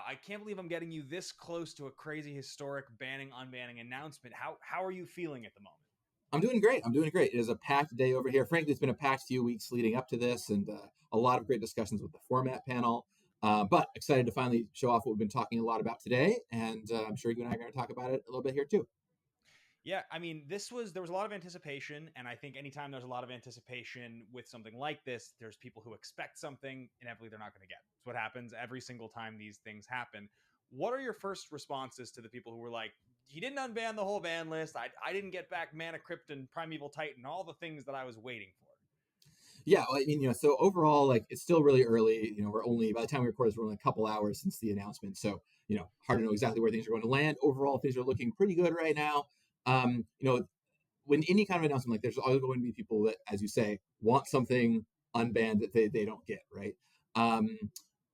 I can't believe I'm getting you this close to a crazy historic banning, unbanning announcement. How are you feeling at the moment? I'm doing great. I'm doing great. It is a packed day over here. Frankly, it's been a packed few weeks leading up to this, and a lot of great discussions with the format panel. But excited to finally show off what we've been talking a lot about today, and I'm sure you and I are going to talk about it a little bit here too. Yeah, I mean, there was a lot of anticipation, and I think anytime there's a lot of anticipation with something like this, there's people who expect something, inevitably they're not going to get. It's what happens every single time these things happen. What are your first responses to the people who were like, "He didn't unban the whole ban list. I didn't get back Mana Crypt and Primeval Titan, all the things that I was waiting for." Yeah, well, I mean, so overall, like it's still really early. We're only by the time we record this, we're only a couple hours since the announcement, so hard to know exactly where things are going to land. Overall, things are looking pretty good right now. When any kind of announcement like there's always going to be people that, as you say, want something unbanned that they don't get, right? Um,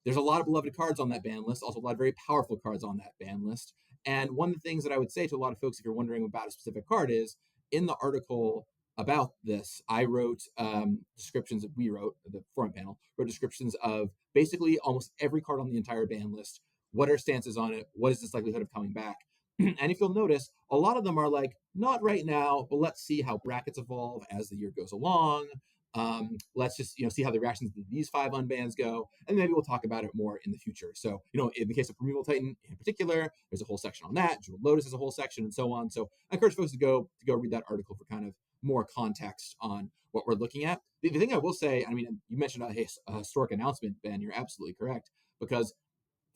there's a lot of beloved cards on that ban list, also a lot of very powerful cards on that ban list. And one of the things that I would say to a lot of folks, if you're wondering about a specific card, is in the article about this, I wrote descriptions, we wrote, the forum panel, wrote descriptions of basically almost every card on the entire ban list. What are stances on it? What is this likelihood of coming back? And if you'll notice, a lot of them are like, not right now, but let's see how brackets evolve as the year goes along. Let's just see how the reactions to these 5 unbans go, and maybe we'll talk about it more in the future. So in the case of Primeval Titan in particular, there's a whole section on that. Jewel Lotus has a whole section, and so on. So I encourage folks to go read that article for kind of more context on what we're looking at. The thing I will say, I mean, you mentioned a historic announcement, Ben. You're absolutely correct, because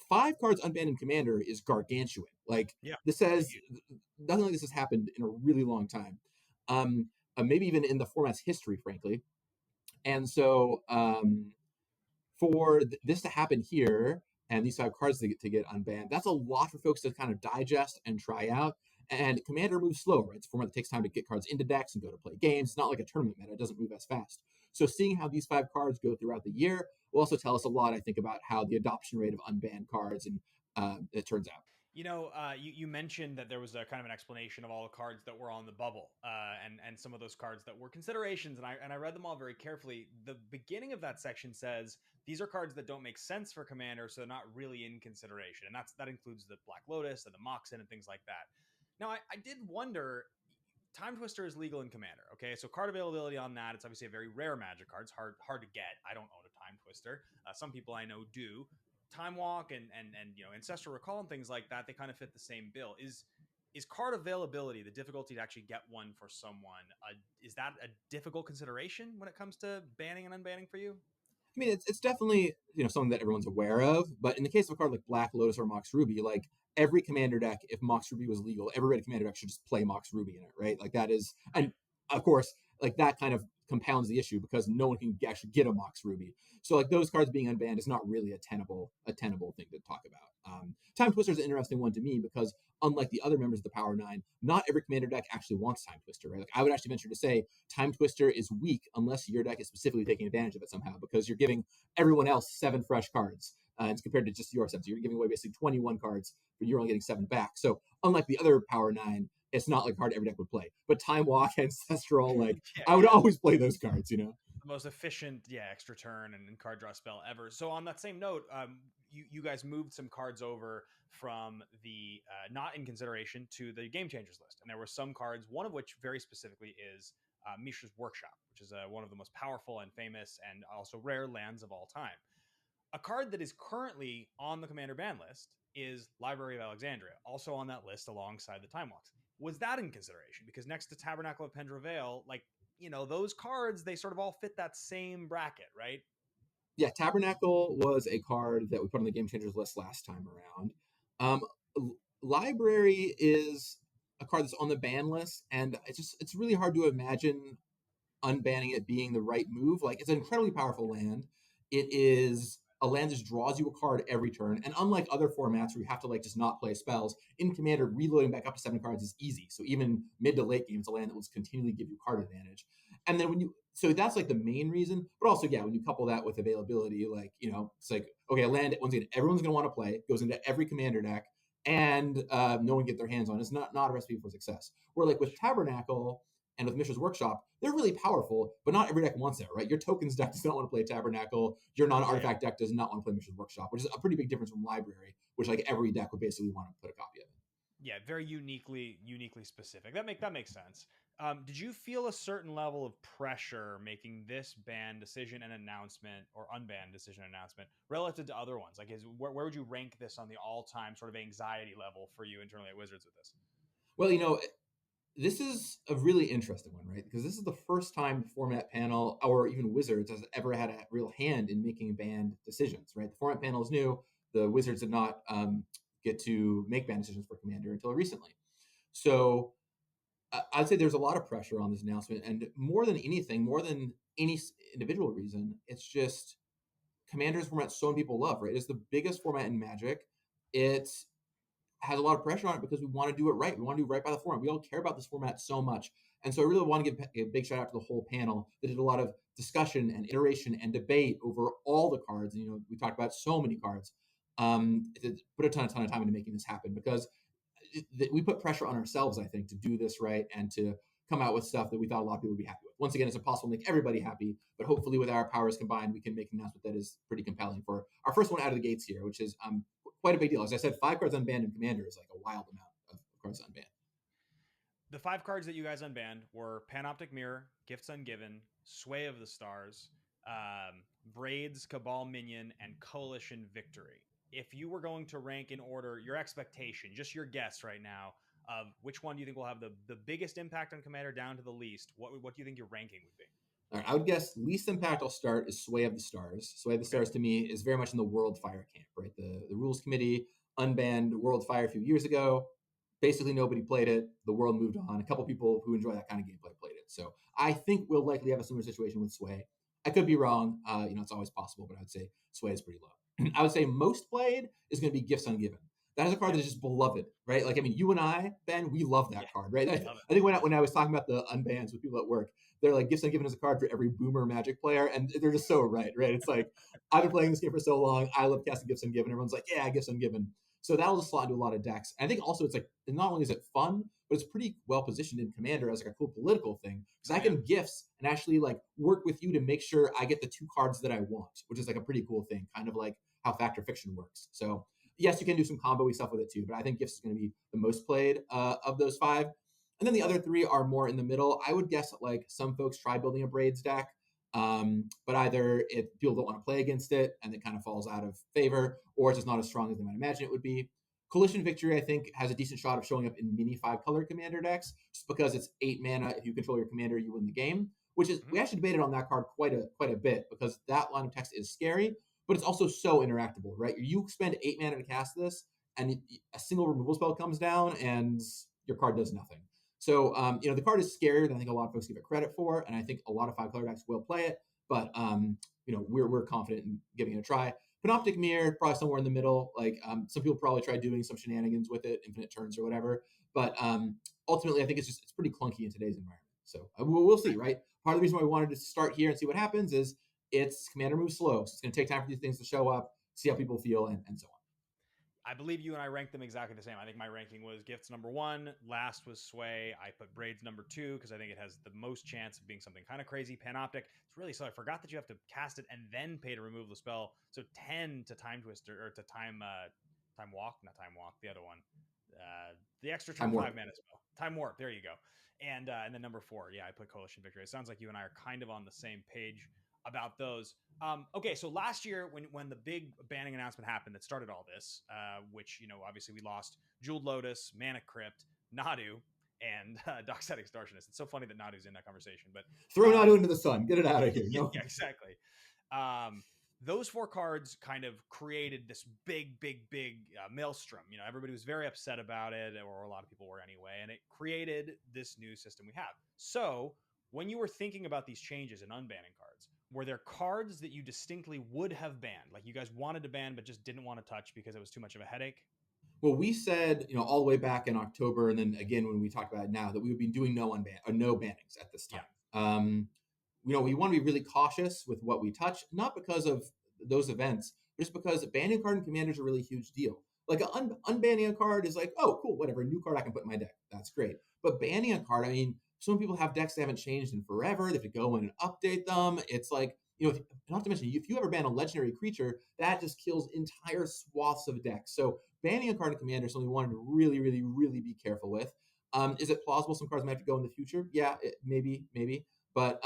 5 cards unbanned in Commander is gargantuan. Like Yeah. this says nothing like this has happened in a really long time. Maybe even in the format's history, frankly. And so for this to happen here and these 5 cards to get unbanned, that's a lot for folks to kind of digest and try out. And Commander moves slow, right? It's a format that takes time to get cards into decks and go to play games. It's not like a tournament meta. It doesn't move as fast. So seeing how these 5 cards go throughout the year will also tell us a lot, I think, about how the adoption rate of unbanned cards and it turns out. You mentioned that there was a kind of an explanation of all the cards that were on the bubble, and some of those cards that were considerations, and I read them all very carefully. The beginning of that section says these are cards that don't make sense for Commander, so they're not really in consideration, and that includes the Black Lotus and the Moxen and things like that. Now, I did wonder. Time Twister is legal in Commander. Okay, so card availability on that. It's obviously a very rare Magic card. It's hard to get. I don't own a Time Twister. Some people I know do. Time Walk and Ancestral Recall and things like that, they kind of fit the same bill. Is card availability, the difficulty to actually get one for someone, is that a difficult consideration when it comes to banning and unbanning for you? I mean, it's definitely something that everyone's aware of, but in the case of a card like Black Lotus or Mox Ruby, like every Commander deck, if Mox Ruby was legal, every red Commander deck should just play Mox Ruby in it, right? Like that is, and of course, like that kind of compounds the issue because no one can actually get a Mox Ruby. So like those cards being unbanned is not really a tenable thing to talk about. Time Twister is an interesting one to me because unlike the other members of the Power Nine, not every Commander deck actually wants Time Twister, right? Like I would actually venture to say Time Twister is weak unless your deck is specifically taking advantage of it somehow, because you're giving everyone else 7 fresh cards. It's compared to just your 7. So you're giving away basically 21 cards, but you're only getting 7 back. So unlike the other Power 9, it's not like a card every deck would play. But Time Walk, Ancestral, like I would always play those cards, The most efficient, extra turn and card draw spell ever. So on that same note, you guys moved some cards over from the not in consideration to the Game Changers list, and there were some cards, one of which very specifically is Mishra's Workshop, which is one of the most powerful and famous and also rare lands of all time. A card that is currently on the Commander ban list is Library of Alexandria, also on that list alongside the Time Walks. Was that in consideration? Because next to Tabernacle of Pendra Vale, those cards, they sort of all fit that same bracket, right? Yeah, Tabernacle was a card that we put on the Game Changers list last time around. Um, Library is a card that's on the ban list, and it's really hard to imagine unbanning it being the right move. Like it's an incredibly powerful land. It is a land that just draws you a card every turn. And unlike other formats where you have to like just not play spells, in Commander, reloading back up to 7 cards is easy. So even mid to late game, it's a land that will continually give you card advantage. And then so that's like the main reason. But also, yeah, when you couple that with availability, like, it's like, okay, a land once again, everyone's gonna want to play, goes into every Commander deck, and no one get their hands on it. It's not a recipe for success. Where like with Tabernacle and with Mishra's Workshop, they're really powerful, but not every deck wants it, right? Your tokens deck does not want to play Tabernacle. Your non-artifact deck does not want to play Mishra's Workshop, which is a pretty big difference from Library, which like every deck would basically want to put a copy of. Yeah, very uniquely specific. That makes sense. Did you feel a certain level of pressure making this ban decision and announcement or unban decision announcement relative to other ones? Like, where would you rank this on the all-time sort of anxiety level for you internally at Wizards with this? Well, this is a really interesting one, right? Because this is the first time the format panel or even Wizards has ever had a real hand in making banned decisions, right? The format panel is new. The Wizards did not get to make ban decisions for Commander until recently. So I'd say there's a lot of pressure on this announcement. And more than anything, more than any individual reason, it's just Commander's format so many people love, right? It's the biggest format in Magic. It has a lot of pressure on it because we want to do it right. We want to do right by the format. We all care about this format so much. And so I really want to give a big shout out to the whole panel that did a lot of discussion and iteration and debate over all the cards. And, we talked about so many cards. Put a ton of time into making this happen because we put pressure on ourselves, I think, to do this right and to come out with stuff that we thought a lot of people would be happy with. Once again, it's impossible to make everybody happy, but hopefully with our powers combined, we can make an announcement that is pretty compelling for our first one out of the gates here, which is quite a big deal. As I said, 5 cards unbanned in Commander is like a wild amount of cards unbanned. The 5 cards that you guys unbanned were Panoptic Mirror, Gifts Ungiven, Sway of the Stars, Braids, Cabal Minion, and Coalition Victory. If you were going to rank in order your expectation, just your guess right now, of which one do you think will have the biggest impact on Commander down to the least, what do you think your ranking would be? All right, I would guess least impact I'll start is Sway of the Stars. Sway of the Stars to me is very much in the World Fire camp, right? The rules committee unbanned World Fire a few years ago. Basically, nobody played it. The world moved on. A couple people who enjoy that kind of gameplay played it. So I think we'll likely have a similar situation with Sway. I could be wrong. It's always possible, but I would say Sway is pretty low. I would say most played is going to be Gifts Ungiven. That is a card that is just beloved, right? Like, I mean, you and I, Ben, we love that card, right? I think when I was talking about the unbans with people at work, they're like, Gifts Ungiven is a card for every boomer Magic player, and they're just so right? It's like, I've been playing this game for so long, I love casting Gifts Ungiven. Everyone's like, yeah, Gifts Ungiven. So that'll just slot into a lot of decks. And I think also it's like, not only is it fun, but it's pretty well positioned in Commander as like a cool political thing. Because I can gifts and actually like work with you to make sure I get the 2 cards that I want, which is like a pretty cool thing, kind of like how Fact or Fiction works. So yes, you can do some combo-y stuff with it too, but I think gifts is going to be the most played of those 5. And then the other 3 are more in the middle. I would guess that like some folks try building a Braids deck, but either people don't want to play against it and it kind of falls out of favor, or it's just not as strong as they might imagine it would be. Coalition Victory, I think, has a decent shot of showing up in mini 5-color Commander decks, just because it's 8 mana. If you control your Commander, you win the game. Which is, we actually debated on that card quite a bit, because that line of text is scary, but it's also so interactable, right? You spend 8 mana to cast this, and a single removal spell comes down, and your card does nothing. So, the card is scarier than I think a lot of folks give it credit for, and I think a lot of 5-color decks will play it, but we're confident in giving it a try. Panoptic Mirror, probably somewhere in the middle. Like, some people probably try doing some shenanigans with it, infinite turns or whatever. But ultimately, I think it's pretty clunky in today's environment. So we'll see, right? Part of the reason why we wanted to start here and see what happens is it's Commander moves slow. So it's going to take time for these things to show up, see how people feel, and so on. I believe you and I ranked them exactly the same. I think my ranking was Gifts number 1, last was Sway. I put Braids number 2 because I think it has the most chance of being something kind of crazy. Panoptic, it's really slow. I forgot that you have to cast it and then pay to remove the spell. So 10 to Time Twister, or to Time Walk, not Time Walk, the other one. The extra turn 5 mana spell. Time Warp, there you go. And then number 4, I put Coalition Victory. It sounds like you and I are kind of on the same page about those. Okay, so last year when the big banning announcement happened that started all this, which, obviously we lost Jeweled Lotus, Mana Crypt, Nadu, and Doxatic Extortionist. It's so funny that Nadu's in that conversation. But throw Nadu into the sun. Get it out of here. No. Yeah, exactly. Those 4 cards kind of created this big maelstrom. Everybody was very upset about it, or a lot of people were anyway, and it created this new system we have. So when you were thinking about these changes in unbanning cards, were there cards that you distinctly would have banned, like you guys wanted to ban but just didn't want to touch because it was too much of a headache? Well, we said, all the way back in October, and then again when we talked about it now, that we would be doing no bannings at this time. Yeah. We want to be really cautious with what we touch, not because of those events, just because banning a card in Commander is a really huge deal. Like, unbanning a card is like, oh, cool, whatever, a new card I can put in my deck. That's great. But banning a card, I mean, some people have decks that haven't changed in forever. They have to go in and update them. It's like, not to mention, if you ever ban a legendary creature, that just kills entire swaths of decks. So banning a card in Commander is something we wanted to really, really, really be careful with. Is it plausible some cards might have to go in the future? Yeah, maybe. But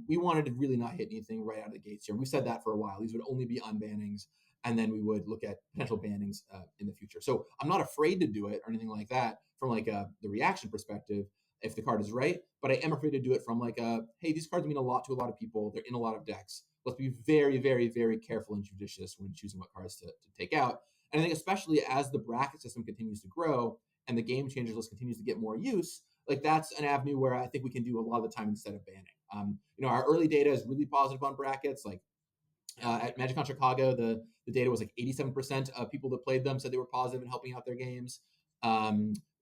we wanted to really not hit anything right out of the gates here. We said that for a while. These would only be unbannings, and then we would look at potential bannings in the future. So I'm not afraid to do it or anything like that from like the reaction perspective if the card is right, but I am afraid to do it from like hey, these cards mean a lot to a lot of people. They're in a lot of decks. Let's be very, very, very careful and judicious when choosing what cards to take out. And I think especially as the bracket system continues to grow and the game changers list continues to get more use, like that's an avenue where I think we can do a lot of the time instead of banning. Our early data is really positive on brackets. Like at MagicCon Chicago, the data was like 87% of people that played them said they were positive in helping out their games.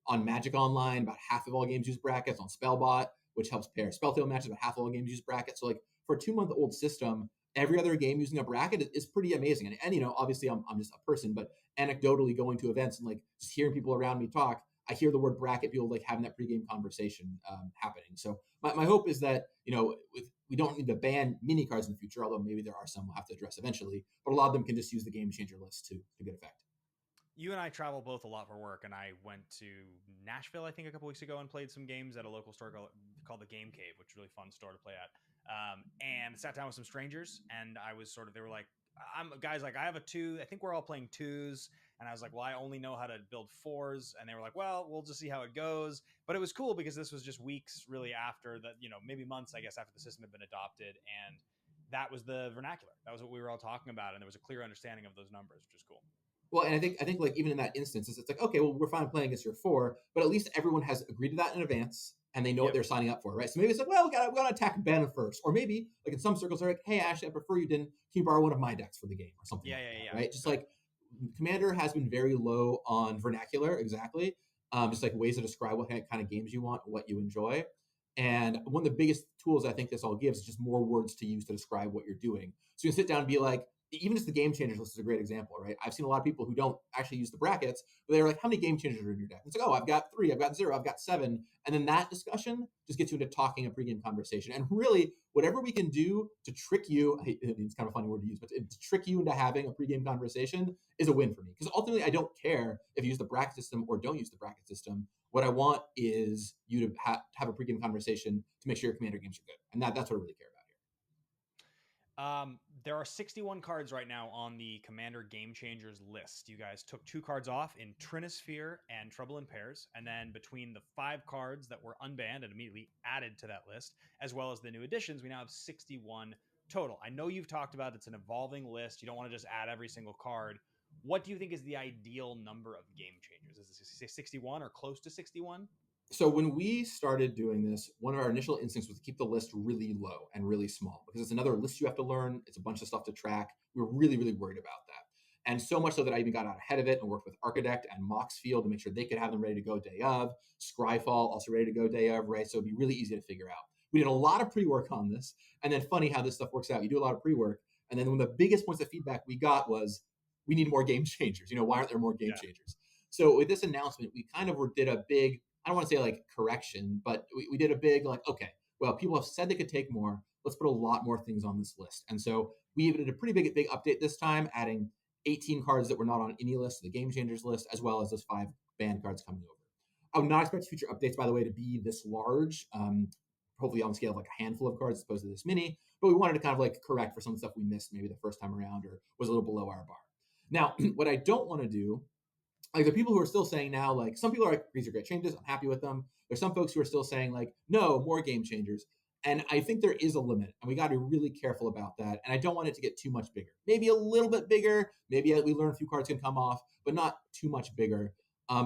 On Magic Online, about half of all games use brackets. On Spellbot, which helps pair Spelltail matches, about half of all games use brackets. So like for a 2-month-old system, every other game using a bracket is pretty amazing. And obviously I'm just a person, but anecdotally going to events and like just hearing people around me talk, I hear the word bracket, people like having that pregame conversation happening. So my hope is that, we don't need to ban mini cards in the future, although maybe there are some we'll have to address eventually, but a lot of them can just use the game changer list to good effect. You and I travel both a lot for work, and I went to Nashville, I think, a couple weeks ago and played some games at a local store called the Game Cave, which is a really fun store to play at. And sat down with some strangers, and I was they were like, I have a 2. I think we're all playing 2s. And I was like, well, I only know how to build 4s. And they were like, well, we'll just see how it goes. But it was cool because this was just weeks really after that, maybe months, I guess, after the system had been adopted. And that was the vernacular. That was what we were all talking about. And there was a clear understanding of those numbers, which is cool. Well, and I think like even in that instance, it's like, okay, well, we're fine playing against your 4, but at least everyone has agreed to that in advance and they know what they're signing up for, right? So maybe it's like, well, we got to attack Ben first, or maybe like in some circles they're like, hey, Ashley, I prefer you didn't. Can you borrow one of my decks for the game or something? Right? Just like Commander has been very low on vernacular, exactly. Just like ways to describe what kind of games you want, what you enjoy. And one of the biggest tools I think this all gives is just more words to use to describe what you're doing. So you can sit down and be like, even just the game changers list is a great example, right? I've seen a lot of people who don't actually use the brackets, but they're like, how many game changers are in your deck? It's like, oh, I've got 3, I've got 0, I've got 7. And then that discussion just gets you into talking a pregame conversation. And really, whatever we can do to trick you, it's kind of a funny word to use, but to trick you into having a pregame conversation is a win for me. Because ultimately, I don't care if you use the bracket system or don't use the bracket system. What I want is you to have a pregame conversation to make sure your Commander games are good. And that's what I really care about. There are 61 cards right now on the Commander Game Changers list. You guys took 2 cards off in Trinisphere and Trouble in Pairs, and then between the 5 cards that were unbanned and immediately added to that list, as well as the new additions, we now have 61 total. I know you've talked about it's an evolving list. You don't want to just add every single card. What do you think is the ideal number of game changers? Is it 61 or close to 61? So when we started doing this, one of our initial instincts was to keep the list really low and really small because it's another list you have to learn. It's a bunch of stuff to track. We were really, really worried about that. And so much so that I even got out ahead of it and worked with Architect and Moxfield to make sure they could have them ready to go day of. Scryfall also ready to go day of, right? So it'd be really easy to figure out. We did a lot of pre-work on this. And then funny how this stuff works out. You do a lot of pre-work. And then one of the biggest points of feedback we got was, we need more game changers. Why aren't there more game changers? So with this announcement, we kind of did a big, I don't want to say like correction, but we did a big like, okay, well, people have said they could take more. Let's put a lot more things on this list. And so we did a pretty big update this time, adding 18 cards that were not on any list, the Game Changers list, as well as those 5 banned cards coming over. I would not expect future updates, by the way, to be this large. Hopefully on the scale of like a handful of cards as opposed to this many. But we wanted to kind of like correct for some stuff we missed maybe the first time around or was a little below our bar. Now, what I don't want to do, like the people who are still saying now, like some people are like, these are great changes, I'm happy with them. There's some folks who are still saying like, no, more game changers. And I think there is a limit and we got to be really careful about that. And I don't want it to get too much bigger, maybe a little bit bigger. Maybe we learn a few cards can come off, but not too much bigger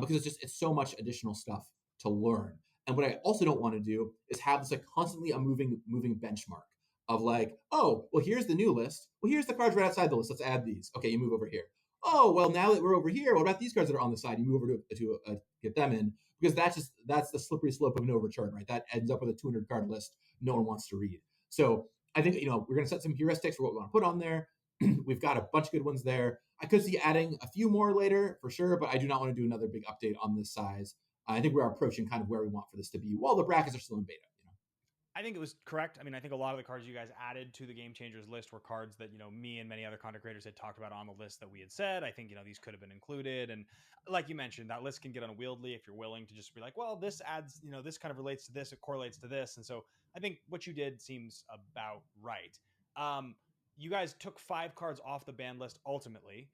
because it's so much additional stuff to learn. And what I also don't want to do is have this like constantly a moving benchmark of like, oh, well, here's the new list. Well, here's the cards right outside the list. Let's add these. Okay, you move over here. Oh, well, now that we're over here, what about these cards that are on the side? You move over to get them in because that's the slippery slope of no return, right? That ends up with a 200 card list no one wants to read. So I think, we're going to set some heuristics for what we want to put on there. We've got a bunch of good ones there. I could see adding a few more later for sure, but I do not want to do another big update on this size. I think we're approaching kind of where we want for this to be while the brackets are still in beta. I think it was correct. I mean, I think a lot of the cards you guys added to the Game Changers list were cards that, me and many other content creators had talked about on the list that we had said. I think, these could have been included. And like you mentioned, that list can get unwieldy if you're willing to just be like, well, this adds, this kind of relates to this, it correlates to this. And so I think what you did seems about right. Um, you guys took 5 cards off the ban list ultimately.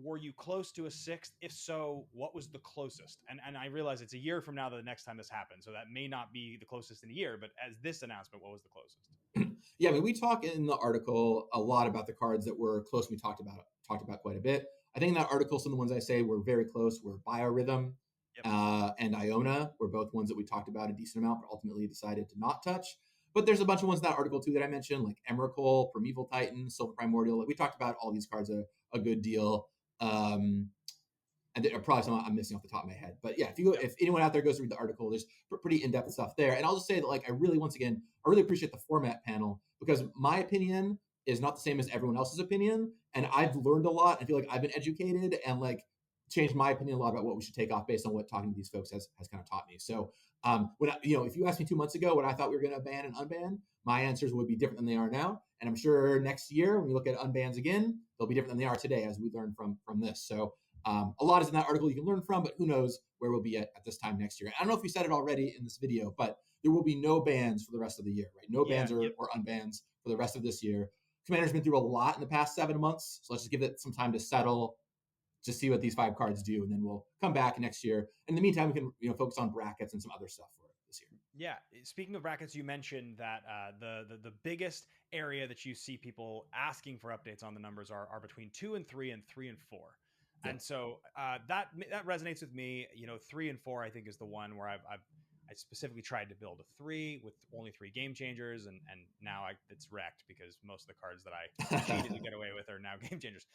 Were you close to a 6th? If so, what was the closest? And I realize it's a year from now, the next time this happens, so that may not be the closest in a year, but as this announcement, what was the closest? Yeah, I mean, we talk in the article a lot about the cards that were close. We talked about quite a bit. I think in that article, some of the ones I say were very close were Biorhythm Yep. and Iona were both ones that we talked about a decent amount, but ultimately decided to not touch. But there's a bunch of ones in that article too that I mentioned, like Emrakul, Primeval Titan, Silver Primordial. Like we talked about all these cards a good deal. And there are probably some I'm missing off the top of my head. But yeah, if anyone out there goes to read the article, there's pretty in-depth stuff there. And I'll just say that, like, I really appreciate the format panel, because my opinion is not the same as everyone else's opinion. And I've learned a lot. I feel like I've been educated and like changed my opinion a lot about what we should take off based on what talking to these folks has kind of taught me. So if you asked me 2 months ago what I thought we were going to ban and unban, my answers would be different than they are now. And I'm sure next year when we look at unbans again, they'll be different than they are today as we learn from this. So a lot is in that article you can learn from, but who knows where we'll be at this time next year. I don't know if we said it already in this video, but there will be no bans for the rest of the year, right? No bans or unbans for the rest of this year. Commander's been through a lot in the past 7 months, so let's just give it some time to settle, just see what these 5 cards do, and then we'll come back next year. In the meantime, we can focus on brackets and some other stuff for this year. Yeah. Speaking of brackets, you mentioned that the biggest area that you see people asking for updates on the numbers are between 2 and 3 and 3 and 4. Yeah. And so that resonates with me. 3 and 4, I think, is the one where I specifically tried to build a 3 with only 3 game changers, and now it's wrecked because most of the cards that I cheated to get away with are now game changers.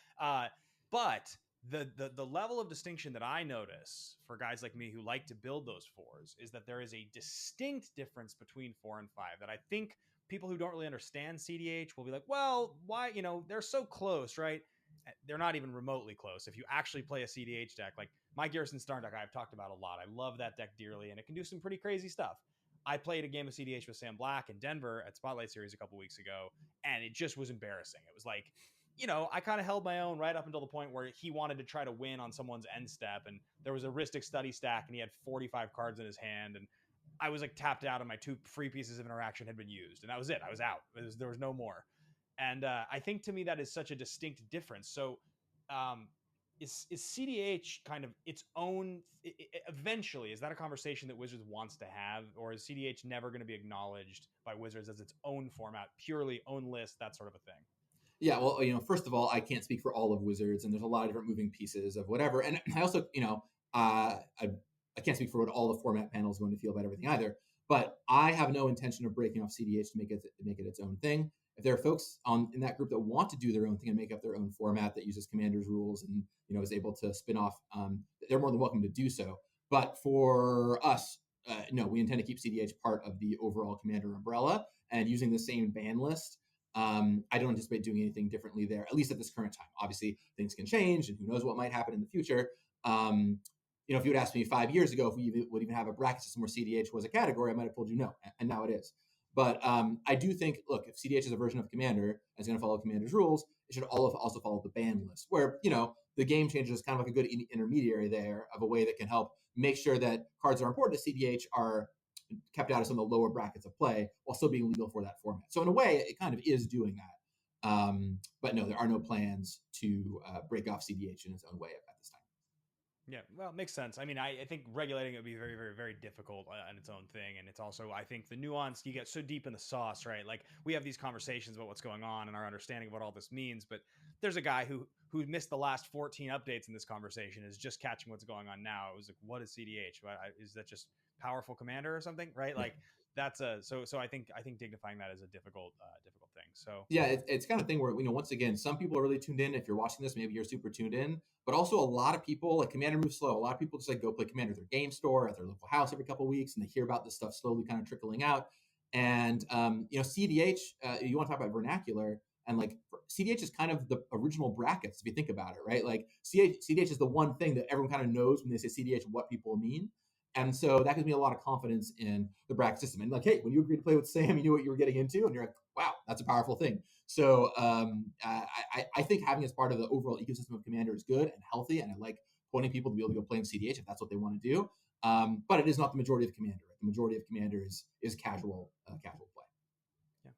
But the level of distinction that I notice for guys like me who like to build those 4s is that there is a distinct difference between 4 and 5 that I think people who don't really understand CDH will be like, well, why? They're so close, right? They're not even remotely close. If you actually play a CDH deck, like my Garrison Star deck, I've talked about a lot. I love that deck dearly, and it can do some pretty crazy stuff. I played a game of CDH with Sam Black in Denver at Spotlight Series a couple weeks ago, and it just was embarrassing. It was like, I kind of held my own right up until the point where he wanted to try to win on someone's end step, and there was a Ristic Study stack, and he had 45 cards in his hand, and I was like tapped out, and my 2 free pieces of interaction had been used, and that was it. I was out. There was no more. And I think to me that is such a distinct difference. So is CDH kind of its own, eventually, is that a conversation that Wizards wants to have, or is CDH never going to be acknowledged by Wizards as its own format, purely own list, that sort of a thing? Yeah, well, first of all, I can't speak for all of Wizards, and there's a lot of different moving pieces of whatever. And I also, I can't speak for what all the format panel is going to feel about everything either. But I have no intention of breaking off CDH to make it its own thing. If there are folks in that group that want to do their own thing and make up their own format that uses Commander's rules and is able to spin off, they're more than welcome to do so. But for us, no, we intend to keep CDH part of the overall Commander umbrella and using the same ban list. I don't anticipate doing anything differently there, at least at this current time. Obviously, things can change, and who knows what might happen in the future. If you would ask me 5 years ago if we would even have a bracket system where CDH was a category, I might have told you no, and now it is. But I do think, look, if CDH is a version of Commander and is going to follow Commander's rules, it should also follow the ban list, where the game changer is kind of like a good intermediary there of a way that can help make sure that cards that are important to CDH are kept out of some of the lower brackets of play while still being legal for that format. So in a way, it kind of is doing that. But no, there are no plans to break off CDH in its own way at this time. Yeah, well, it makes sense. I mean, I think regulating it would be very, very, very difficult on its own thing. And it's also, I think, the nuance, you get so deep in the sauce, right? Like, we have these conversations about what's going on and our understanding of what all this means. But there's a guy who missed the last 14 updates in this conversation, is just catching what's going on now. It was like, what is CDH? Is that just powerful commander or something, right? Like, that's so I think dignifying that is a difficult thing. So yeah, it's kind of thing where once again, some people are really tuned in. If you're watching this, maybe you're super tuned in, but also a lot of people, like, Commander moves slow. A lot of people just like go play Commander at their game store, at their local house every couple of weeks, and they hear about this stuff slowly kind of trickling out. And CDH, you want to talk about vernacular, and like CDH is kind of the original brackets if you think about it, right? Like CDH is the one thing that everyone kind of knows when they say CDH what people mean. And so that gives me a lot of confidence in the bracket system. And like, hey, when you agreed to play with Sam, you knew what you were getting into, and you're like, wow, that's a powerful thing. So I think having as part of the overall ecosystem of Commander is good and healthy, and I like pointing people to be able to go play in CDH if that's what they want to do. But it is not the majority of Commander. Right? The majority of Commander is casual casual play. Yeah.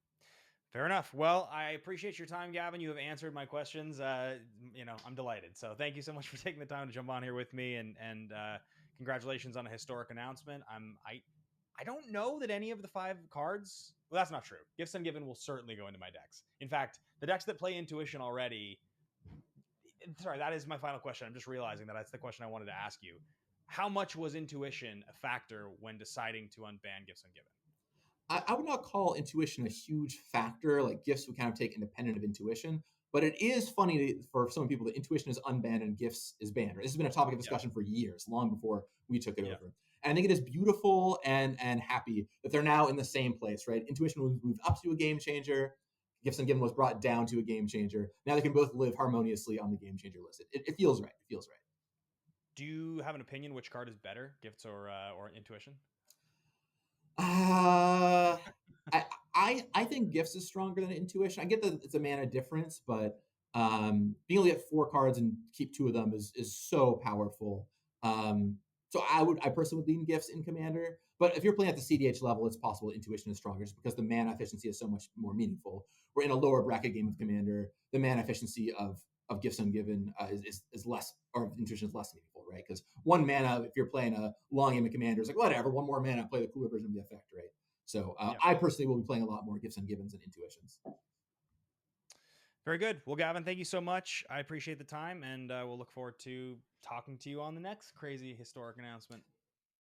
Fair enough. Well, I appreciate your time, Gavin. You have answered my questions. I'm delighted. So thank you so much for taking the time to jump on here with me, and congratulations on a historic announcement. I don't know that any of the 5 cards. Well, that's not true. Gifts Ungiven will certainly go into my decks. In fact, the decks that play Intuition already. Sorry, that is my final question. I'm just realizing that that's the question I wanted to ask you. How much was Intuition a factor when deciding to unban Gifts Ungiven? I would not call intuition a huge factor. Like gifts would kind of take independent of intuition, but it is funny for some people that intuition is unbanned and gifts is banned. This has been a topic of discussion for years, long before we took it over. And I think it is beautiful and happy that they're now in the same place, right? Intuition was moved up to a game changer. Gifts Ungiven was brought down to a game changer. Now they can both live harmoniously on the game changer list. It feels right. It feels right. Do you have an opinion which card is better, Gifts or Intuition? Uh, I think gifts is stronger than intuition. I get that it's a mana difference, but being able to get 4 cards and keep 2 of them is so powerful. So I personally would lean gifts in Commander, but if you're playing at the CDH level, it's possible intuition is stronger just because the mana efficiency is so much more meaningful. We're in a lower bracket game of Commander, the mana efficiency of Gifts Ungiven is less, or intuition is less meaningful, right? Because 1 mana, if you're playing a long game of Commander, it's like whatever, 1 more mana, play the cooler version of the effect, right? So I personally will be playing a lot more Gifts Ungivens and Intuitions. Very good. Well, Gavin, thank you so much. I appreciate the time, and we'll look forward to talking to you on the next crazy historic announcement.